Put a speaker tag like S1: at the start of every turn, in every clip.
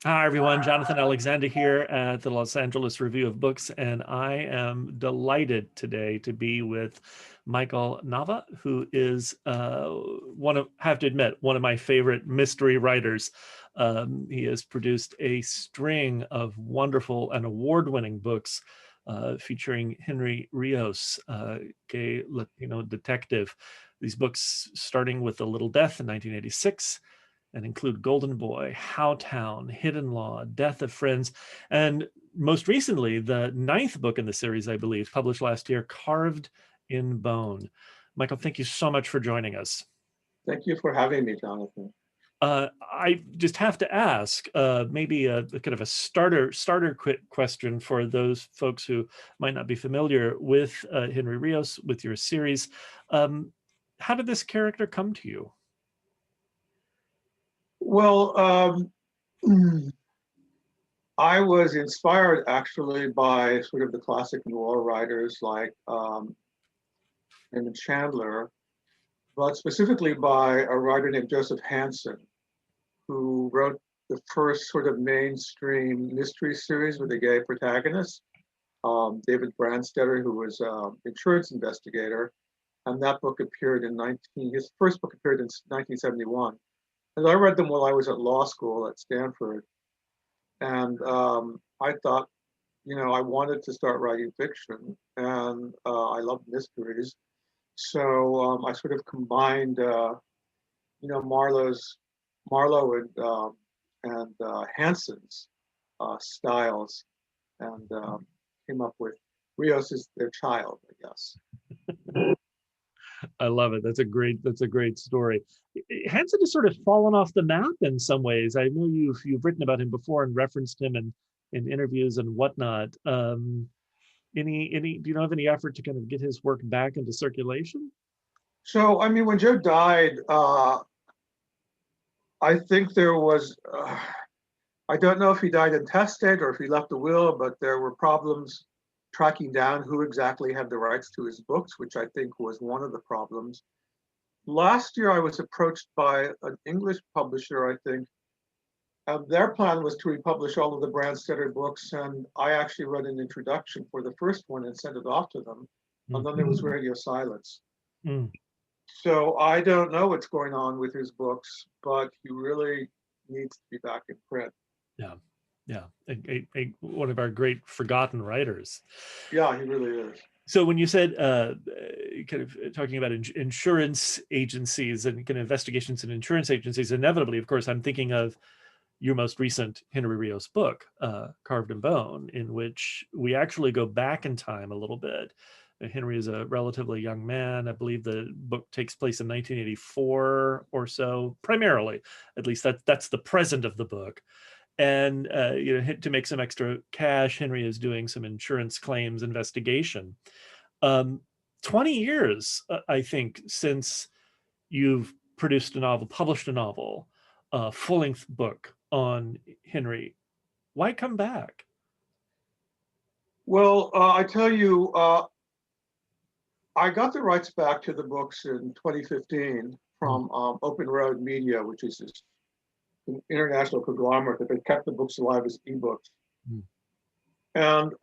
S1: Hi, everyone. Jonathan Alexander here at the Los Angeles Review of Books, and I am delighted today to be with Michael Nava, who is have to admit, one of my favorite mystery writers. He has produced a string of wonderful and award-winning books featuring Henry Rios, gay Latino detective. These books starting with A Little Death in 1986, and include Golden Boy, Howtown, Hidden Law, Death of Friends, and most recently, the ninth book in the series, I believe, published last year, Carved in Bone. Michael, thank you so much for joining us.
S2: Thank you for having me, Jonathan.
S1: I just have to ask, maybe a kind of a starter quick question for those folks who might not be familiar with Henry Rios, with your series. How did this character come to you?
S2: Well, I was inspired actually by sort of the classic noir writers like Chandler, but specifically by a writer named Joseph Hansen, who wrote the first sort of mainstream mystery series with a gay protagonist, David Branstetter, who was an insurance investigator. And that book appeared his first book appeared in 1971. And I read them while I was at law school at Stanford. And I thought, I wanted to start writing fiction, and I love mysteries. So I sort of combined, Marlowe and Hanson's styles, and came up with Rios is their child, I guess.
S1: I love it. That's a great story. Hansen has sort of fallen off the map in some ways. I know you've written about him before and referenced him in interviews and whatnot. Do you know of any effort to kind of get his work back into circulation?
S2: So I mean, when Joe died, I think there was. I don't know if he died intestate or if he left a will, but there were problems tracking down who exactly had the rights to his books, which I think was one of the problems. Last year, I was approached by an English publisher, I think. Their plan was to republish all of the Branstetter books, and I actually wrote an introduction for the first one and sent it off to them. And then there was radio silence.
S1: Mm.
S2: So I don't know what's going on with his books, but he really needs to be back in print.
S1: Yeah, one of our great forgotten writers.
S2: Yeah, he really is.
S1: So when you said kind of talking about insurance agencies and kind of investigations in insurance agencies, inevitably, of course, I'm thinking of your most recent Henry Rios book, Carved in Bone, in which we actually go back in time a little bit. Henry is a relatively young man. I believe the book takes place in 1984 or so, primarily. At least that's the present of the book. And to make some extra cash, Henry is doing some insurance claims investigation. 20 years, I think, since you've produced a novel, published a novel, a full-length book on Henry. Why come back?
S2: Well, I tell you, I got the rights back to the books in 2015 from Open Road Media, which is this international conglomerate that kept the books alive as ebooks. And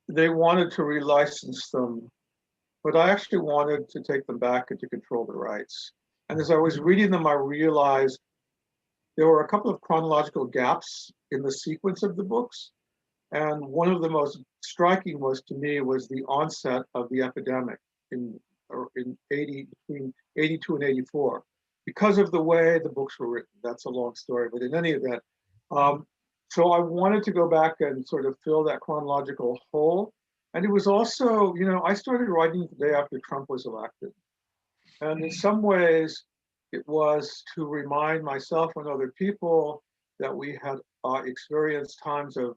S2: they wanted to relicense them, but I actually wanted to take them back and to control the rights. And as I was reading them, I realized there were a couple of chronological gaps in the sequence of the books. And one of the most striking to me was the onset of the epidemic between 82 and 84. Because of the way the books were written. That's a long story, but in any event, so I wanted to go back and sort of fill that chronological hole. And it was also, I started writing the day after Trump was elected. And in some ways, it was to remind myself and other people that we had experienced times of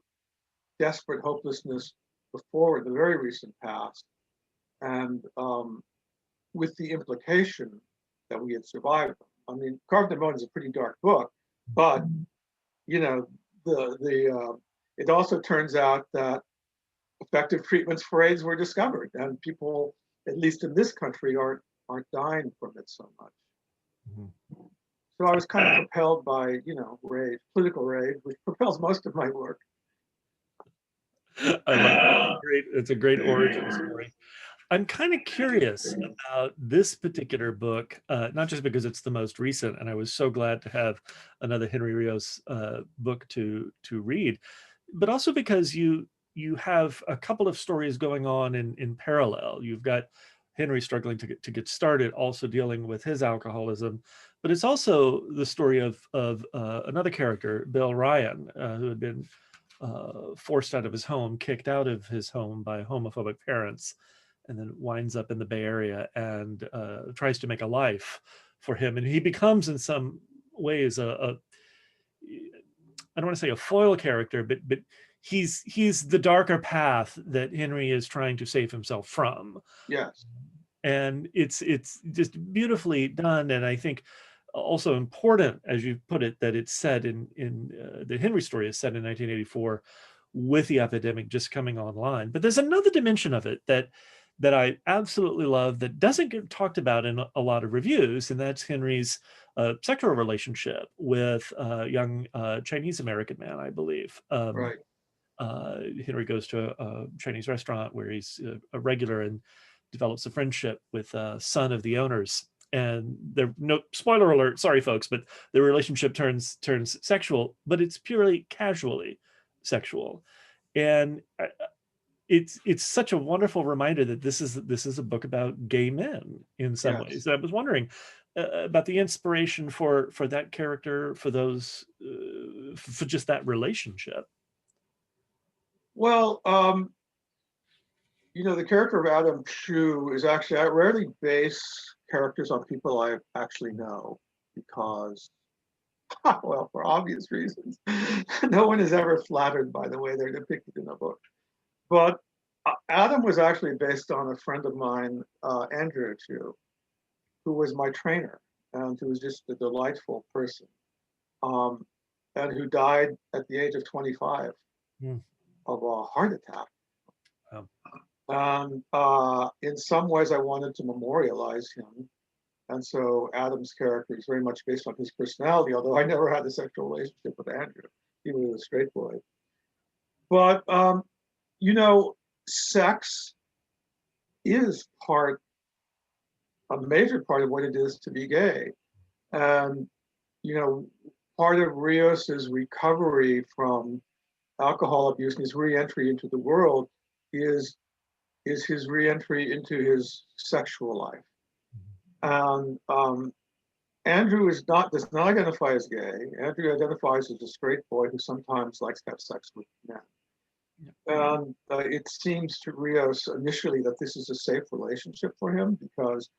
S2: desperate hopelessness before in the very recent past. And with the implication that we had survived them. I mean, Carved in Bone is a pretty dark book, but it also turns out that effective treatments for AIDS were discovered, and people, at least in this country, aren't dying from it so much. So I was kind of propelled by, rage, political rage, which propels most of my work.
S1: I love it. Great. It's a great origin story. I'm kind of curious about this particular book, not just because it's the most recent, and I was so glad to have another Henry Rios book to read, but also because you have a couple of stories going on in parallel. You've got Henry struggling to get started, also dealing with his alcoholism, but it's also the story of another character, Bill Ryan, who had been forced out of his home, kicked out of his home by homophobic parents, and then winds up in the Bay Area and tries to make a life for him. And he becomes, in some ways, I don't want to say a foil character, but he's the darker path that Henry is trying to save himself from.
S2: Yes.
S1: And it's just beautifully done, and I think also important, as you put it, that it's set in the Henry story is set in 1984 with the epidemic just coming online. But there's another dimension of it that I absolutely love that doesn't get talked about in a lot of reviews, and that's Henry's sexual relationship with a young Chinese American man, I believe.
S2: Right.
S1: Henry goes to a Chinese restaurant where he's a regular and develops a friendship with a son of the owners. And there, no spoiler alert, sorry folks, but the relationship turns sexual, but it's purely casually sexual. And it's such a wonderful reminder that this is a book about gay men in some ways. And I was wondering about the inspiration for that character, for those for just that relationship.
S2: Well, the character of Adam Shu is actually, I rarely base characters on people I actually know because, well, for obvious reasons, no one is ever flattered by the way they're depicted in a book. But Adam was actually based on a friend of mine, Andrew Chu, who was my trainer and who was just a delightful person, and who died at the age of 25 of a heart attack. And in some ways, I wanted to memorialize him. And so Adam's character is very much based on his personality, although I never had a sexual relationship with Andrew. He was a straight boy. But, sex is a major part of what it is to be gay. And, part of Rios's recovery from alcohol abuse and his re-entry into the world is his re-entry into his sexual life. And Andrew does not identify as gay. Andrew identifies as a straight boy who sometimes likes to have sex with men. And it seems to Rios initially that this is a safe relationship for him because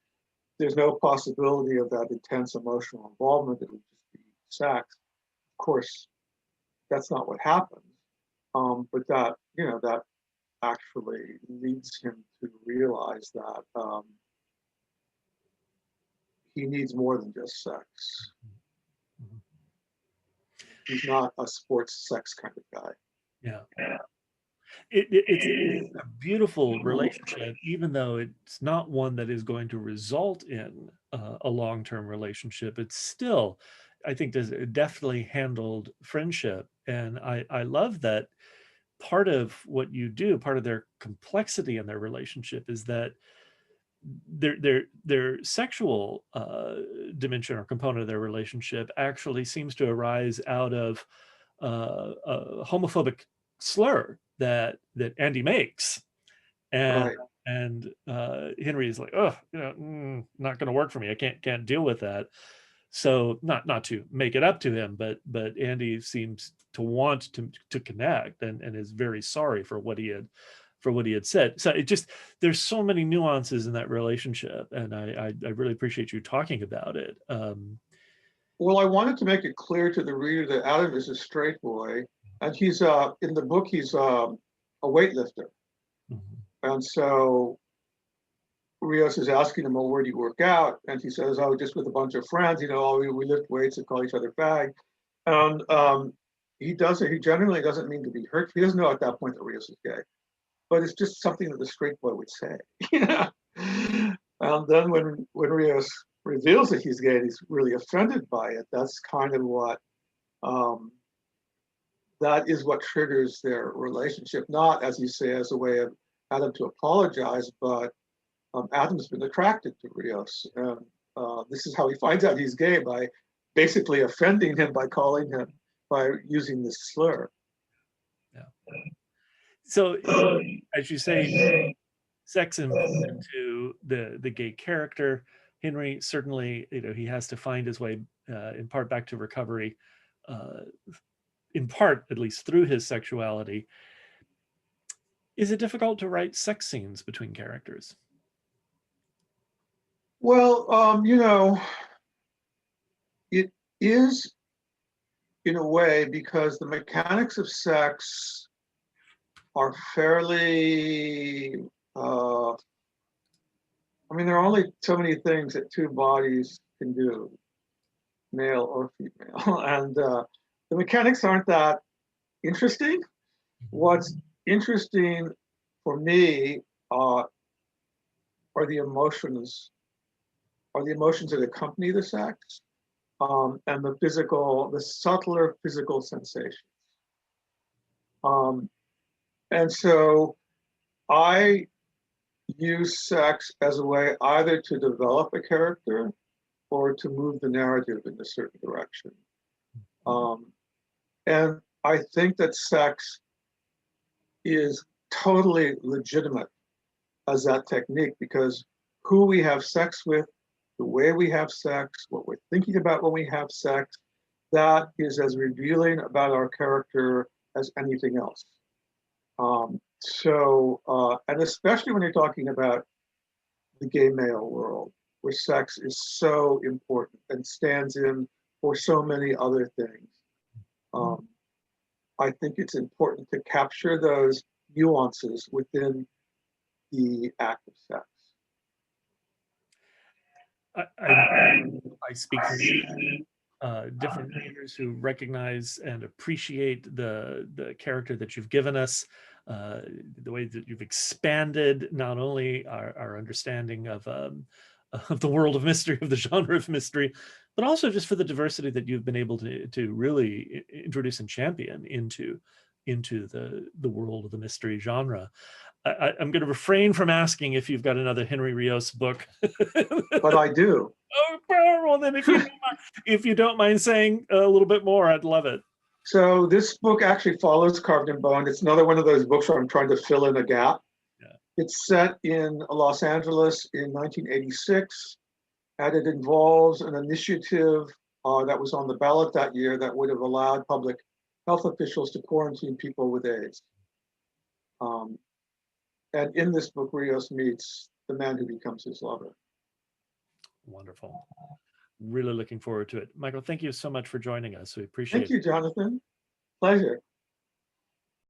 S2: there's no possibility of that intense emotional involvement. It would just be sex. Of course, that's not what happens. But that actually leads him to realize that he needs more than just sex. He's not a sports sex kind of guy.
S1: Yeah. It's a beautiful relationship, even though it's not one that is going to result in a long-term relationship. It's still, I think, there's a definitely handled friendship. And I love that part of what you do, part of their complexity in their relationship is that their sexual dimension or component of their relationship actually seems to arise out of a homophobic slur that Andy makes, and Henry is like, oh, not going to work for me. I can't deal with that. So not to make it up to him, but Andy seems to want to connect and is very sorry for what he had said. So there's so many nuances in that relationship, and I really appreciate you talking about it.
S2: Well, I wanted to make it clear to the reader that Adam is a straight boy, and he's in the book he's a weightlifter, and so Rios is asking him, well, where do you work out? And he says, oh, just with a bunch of friends, we lift weights and call each other fag. And he generally doesn't mean to be hurt. He doesn't know at that point that Rios is gay, but it's just something that the straight boy would say. And then when Rios reveals that he's gay and he's really offended by it, that's kind of what that is what triggers their relationship. Not, as you say, as a way of Adam to apologize, but Adam's been attracted to Rios, and this is how he finds out he's gay, by basically offending him by calling him, by using this slur.
S1: Yeah. So, as you say, sex important to the gay character. Henry certainly, he has to find his way in part back to recovery, in part at least through his sexuality. Is it difficult to write sex scenes between characters?
S2: Well, it is in a way, because the mechanics of sex are fairly, there are only so many things that two bodies can do, male or female, and the mechanics aren't that interesting. What's interesting for me are the emotions that accompany the sex, and the subtler physical sensations. And so I use sex as a way either to develop a character or to move the narrative in a certain direction. And I think that sex is totally legitimate as that technique, because who we have sex with, the way we have sex, what we're thinking about when we have sex, that is as revealing about our character as anything else. And especially when you're talking about the gay male world, where sex is so important and stands in for so many other things. I think it's important to capture those nuances within the act of sex.
S1: I speak for different readers who recognize and appreciate the character that you've given us, the way that you've expanded not only our understanding of the world of mystery, of the genre of mystery, but also just for the diversity that you've been able to really introduce and champion into the world of the mystery genre. I'm going to refrain from asking if you've got another Henry Rios book.
S2: But I do.
S1: Oh, well, then if you don't mind saying a little bit more, I'd love it.
S2: So this book actually follows Carved in Bone. It's another one of those books where I'm trying to fill in a gap.
S1: Yeah.
S2: It's set in Los Angeles in 1986, and it involves an initiative that was on the ballot that year that would have allowed public health officials to quarantine people with AIDS. And in this book, Rios meets the man who becomes his lover.
S1: Wonderful. Really looking forward to it. Michael, thank you so much for joining us. We appreciate it.
S2: Thank you, Jonathan. Pleasure.